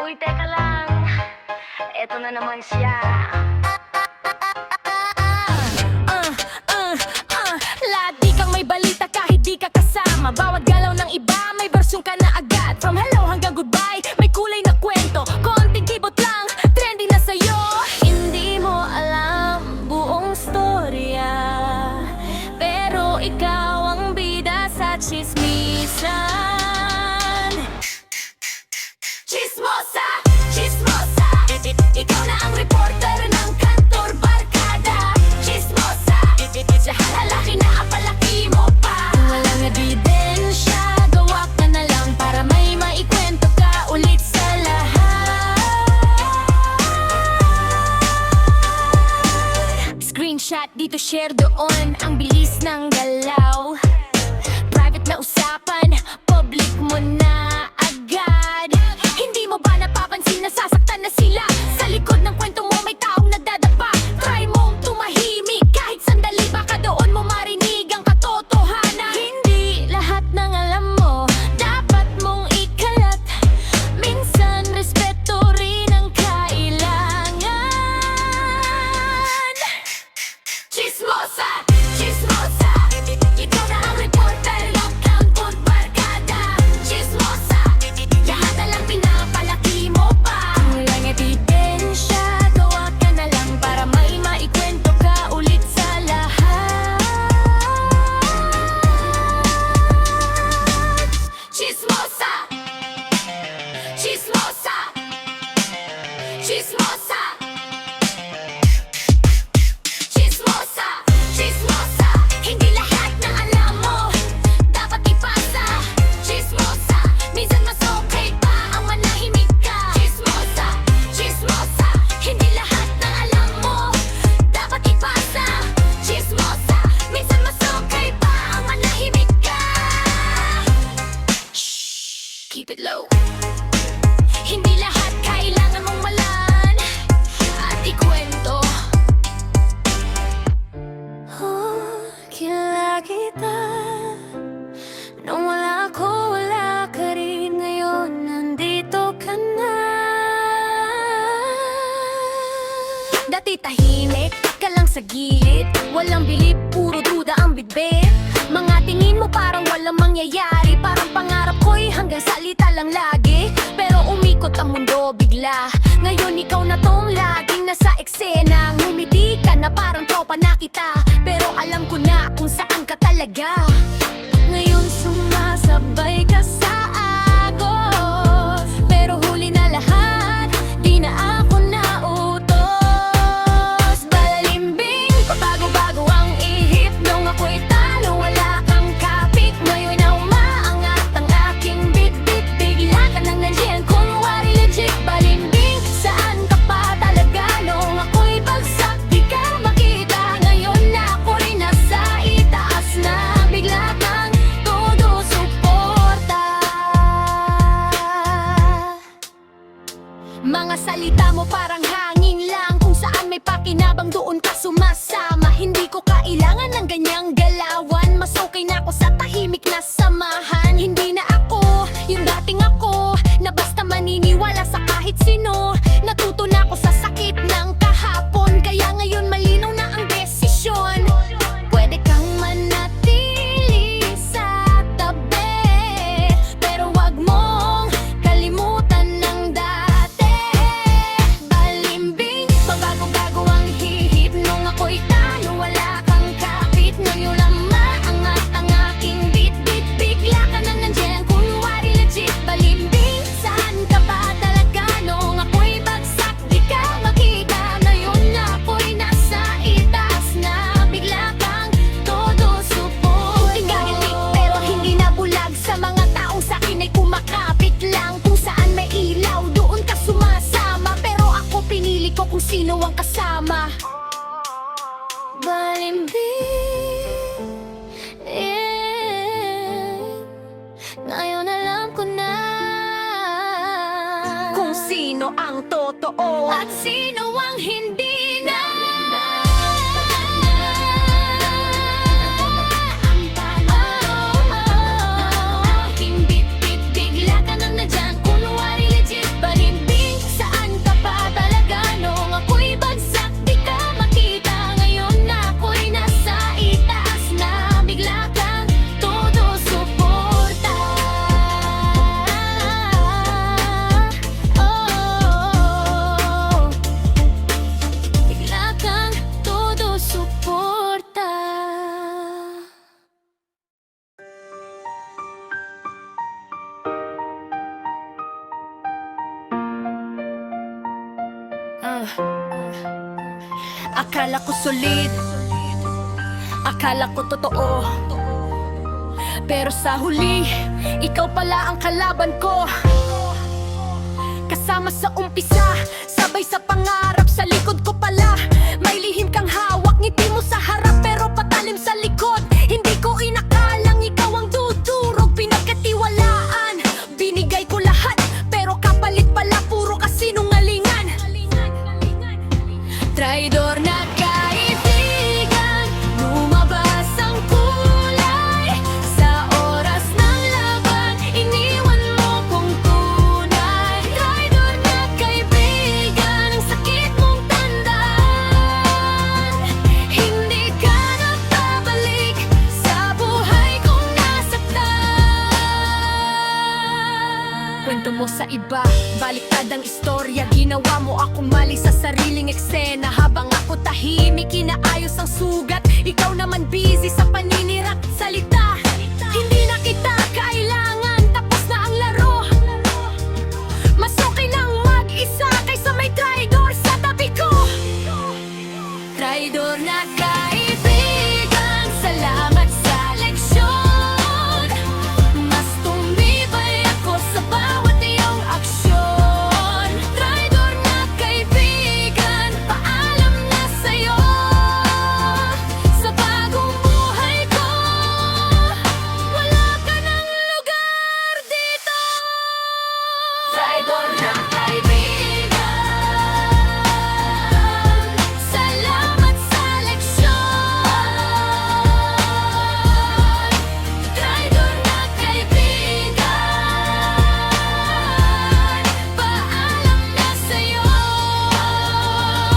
Uy, teka lang. Eto na naman siya. Lagi kang may balita kahit di ka kasama. Bawat galaw ng iba may bersyon ka na agad. From hello hanggang goodbye, may kulay na kwento. Konting kibot lang, trending na sa'yo. Hindi mo alam buong storya, pero ikaw ang bida sa chismisan. Chismosa, chismosa, ikaw na ang reporter ng kantor barkada. Chismosa, lahat lalaki na apalaki mo pa. Kung walang ebidensya, gawa ka na lang para may maikwento ka ulit sa lahat. Screenshot dito, share doon, ang bilis ng galaw. Private na usapan, public mo na agad. Hindi mo ba napapansin na sasaktan na sila? Sa likod ng kwento mo may taong nagdadapa. Try mong tumahimik kahit sandali, baka doon mo marinig ang katotohanan. Hindi lahat ng alam mo dapat mong ikalat. Minsan respeto rin ang kailangan. Chismosa, chismosa, ikaw na ang reporter ng kantor barkada. Chismosa, lahat na lang pinapalaki mo pa. Kung walang ebidensya, gawa ka na lang para may maikwento ka ulit sa lahat. Chismosa, chismosa, chismosa, chismosa, chismosa, hindi lahat na alam mo dapat ipasa. Chismosa, minsan mas okay pa ang manahimik ka. Chismosa, chismosa, hindi lahat na alam mo dapat ipasa. Chismosa, minsan mas okay pa ang manahimik ka. Shh, keep it low. Hindi lahat kailangan mong malan at ikwento. Kilala kita nung wala ako, wala ka rin. Ngayon nandito ka na. Dati tahimik ka lang sa gilid, walang bilib, puro duda ang bibig. Mga tingin mo parang walang mangyayari, parang pangarap ko'y hanggang salita lang lagi. Pero umikot ang mundo bigla, ngayon ikaw na tong laging nasa eksena. Ngumiti ka na parang tropa na kita, pero alam ko na kung saan ka talaga. Ngayon sumasabay ka sa agos, pero huli na lahat, di na ako nautos. Balalimbing, pabago-bago ang ihip nung ako'y talo, wala kang kapit. Ngayon na umaangat ang aking bit-bit, bigla ka nang nandiyan, kunwari legit. Balimbing, saan ka pa talaga nung ako'y bagsak, di ka makita. Ngayon na ako rin nasa itaas na, bigla kang todo suporta. Mga salita mo parang hangin lang, kung saan may pakinabang doon ka sumasama. Hindi ko kailangan ng ganyang galawan, mas okay na ako sa tahimik na samahan. Hindi na ako yung dating ako, na basta maniniwala sa kahit sino. Natuto na ako sa sakit ng kahapon, kaya ngayon malinaw na ang desisyon. Pwede kang manatili sa tabi, pero wag mong kalimutan ng dati. Balimbing, pabago-bago ang hihip nung ako'y talo, wala kang kapit. Ngayon lang maangat ang aking bit-bit, bigla ka nang nandiyan, kunwari legit. Balimbing, saan ka ba talaga nung ako'y bagsak, di ka makita. Ngayon na ako'y nasa itaas na, bigla kang todo support. Kunting gahitik pero hindi na bulag, sa mga taong sa'kin ay kumakapit lang. Kung saan may ilaw, doon ka sumasama, pero ako pinili ko kung sino ang kasama. Balimbing, ngayon alam ko na kung sino ang totoo at sino ang hindi na. Aking bit-bit, bigla ka nang nandyan, kunwari Akala ko solid, akala ko totoo, pero sa huli, ikaw pala ang kalaban ko. Kasama sa umpisa, sabay sa pangarap, sa likod ko pala may lihim kang hawak, ngiti mo sa harap pero patalim sa likod. Hindi ko inakalang ikaw ang dudurog, pinagkatiwalaan, binigay ko lahat, pero kapalit pala puro kasinungalingan. Traidor na kaibigan, lumabas ang kulay sa oras ng laban, iniwan mo kong tunay. Traidor na kaibigan, ang sakit mong tandaan, hindi ka na babalik sa buhay kong nasaktan. Kwento mo sa iba, baliktad ang istorya, ginawa mo akong mali sa sariling eksena. Habang ako tahimik, inaayos ang sugat, ikaw naman busy sa paninirang salita. Hindi na kita kailangan, tapos na ang laro. Mas okay nang mag-isa kaysa may traidor sa tabi ko. Traidor na kaibigan, salamat sa leksyon. Mas tumibay ako sa bawat iyong aksyon. Traidor na kaibigan, paalam na sa'yo. Sa bagong buhay ko, wala ka ng lugar dito. Traidor na kaibigan, salamat sa leksyon. Traidor na kaibigan, paalam na sa'yo.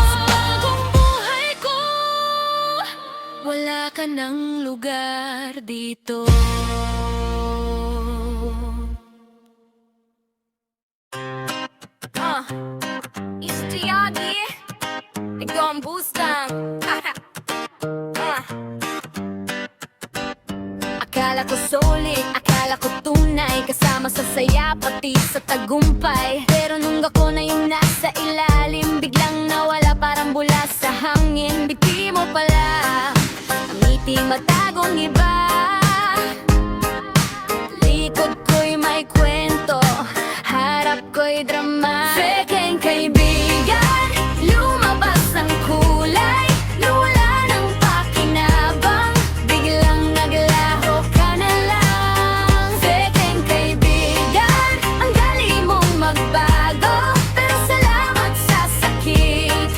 Sa bagong buhay ko, wala ka ng lugar dito. Istriyagi, ikaw ang bustang. Akala ko solid, akala ko tunay, kasama sa saya pati sa tagumpay. Pero nung ako na yung nasa ilalim, biglang nawala parang bula sa hangin. Biti mo pala, ang ngiti matagong iba. Likod ko'y may kwento, harap ko'y drama. Fekeng kaibigan, lumabas ang kulay, nawala ng pakinabang, biglang naglaho ka na lang. Fekeng kaibigan, ang galing mong magbago, pero salamat sa sakit,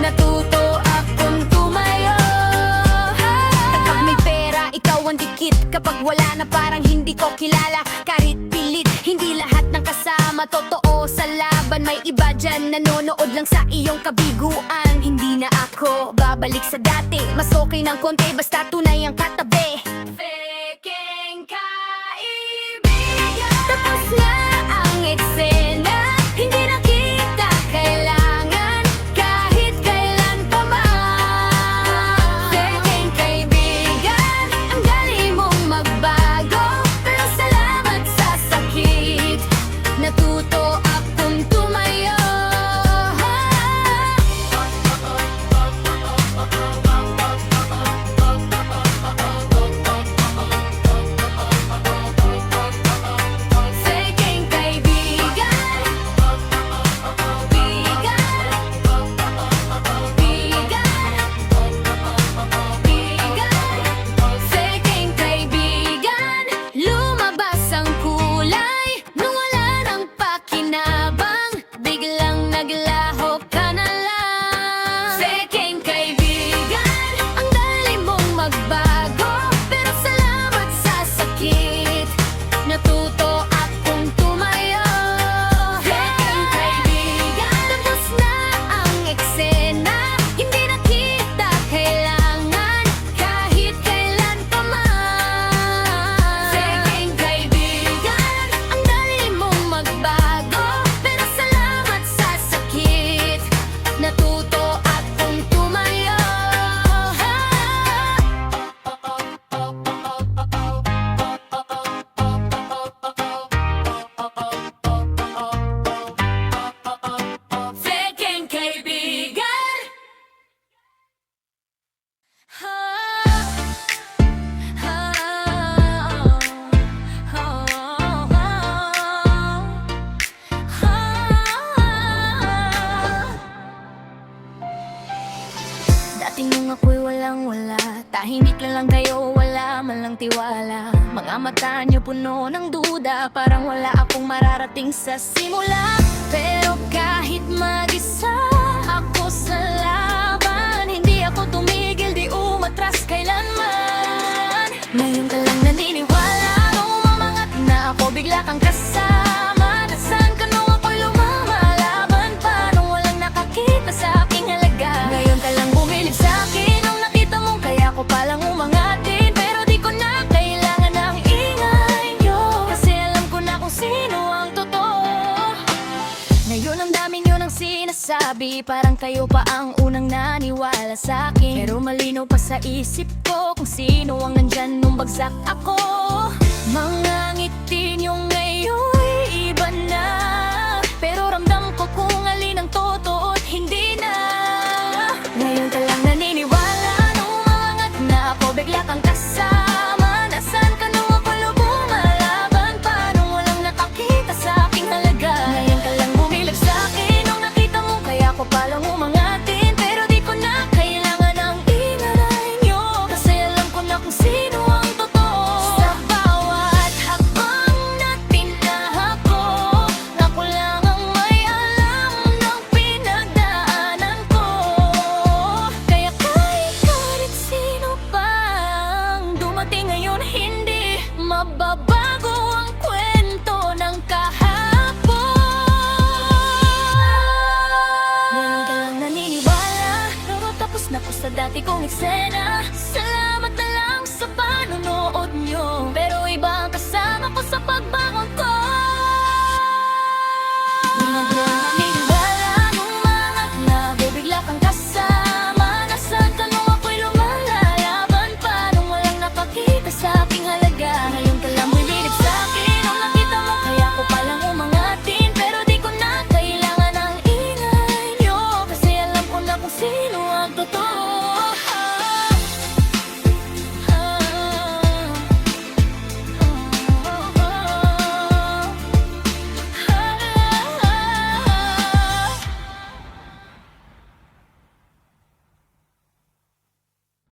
natuto akong tumayo. Kapag may pera, ikaw ang dikit, kapag wala na parang hindi ko kilala. Kahit pilit, hindi lahat ng kasama totoo sa laban. May iba dyan nanonood lang sa iyong kabiguan. Hindi na ako babalik sa dati, mas okay ng konti basta tunay ang katabi. Fekeng kaibigan, tapos na ang eksena, hindi na kita kailangan kahit kailan pa man. Fekeng kaibigan, ang galing mong magbago, pero salamat sa sakit, natuto akong tumayo. Dumating nung ako'y walang-wala, tahimik na lang kayo, wala man lang tiwala. Mga mata niyo puno ng duda, parang wala akong mararating sa simula. Pero kahit mag-isa ako sa laban, hindi ako tumigil, di umatras kailanman. Ngayon ka lang naniniwala, nung umangat na ako, bigla kang kasama. Nasaan ka nung ako'y lumalaban pa, nung walang nakakita sa aking halaga. Ngayon ka lang bumilib sa akin, nung nakita mo kaya ko palang umangatin. Pero di ko na kailangan ng ingay niyo, kasi alam ko na kung sino ang totoo. Ngayon ang dami niyo nang sinasabi, parang kayo pa ang unang naniwala sa akin. Pero malinaw pa sa isip ko kung sino ang nandyan nung bagsak ako. Mga ngiti niyo ngayon'y iba na, pero ramdam ko kung alin ang totoo at hindi na. Ngayon ka lang naniniwala, nung umangat na ako, bigla kang kasama. Nasaan ka nung ako lumalaban pa, nung walang nakakita sa aking halaga. Ngayon ka lang bumilib sa akin, nung nakita mo kaya ko palang umangatin. Pero di ko na kailangan ng ingay niyo, kasi alam ko na kung sino ang totoo. Sa bawat hakbang na tinahako, ako lang ang may alam ng pinagdaanan ko. Kaya kahit sino pang dumating ngayon, hindi mababago ang kwento ng kahapon. Ngayon ka lang naniniwala, pero tapos na po sa dati kong eksena. Salamat na lang sa panonood nyo, pero iba ang kasama ko sa pagbangon ko. Ngayon ka lang naniniwala, nung umangat na bibigla kang kasama. Nasaan ka nung ako'y lumalaban pa, nung walang napakita sa aking halaga. Ngayon ka lang bumilib sa akin, nung nakita mo kaya ko palang umangatin. Pero di ko na kailangan ng ingay niyo, kasi alam ko na kung sino ang totoo.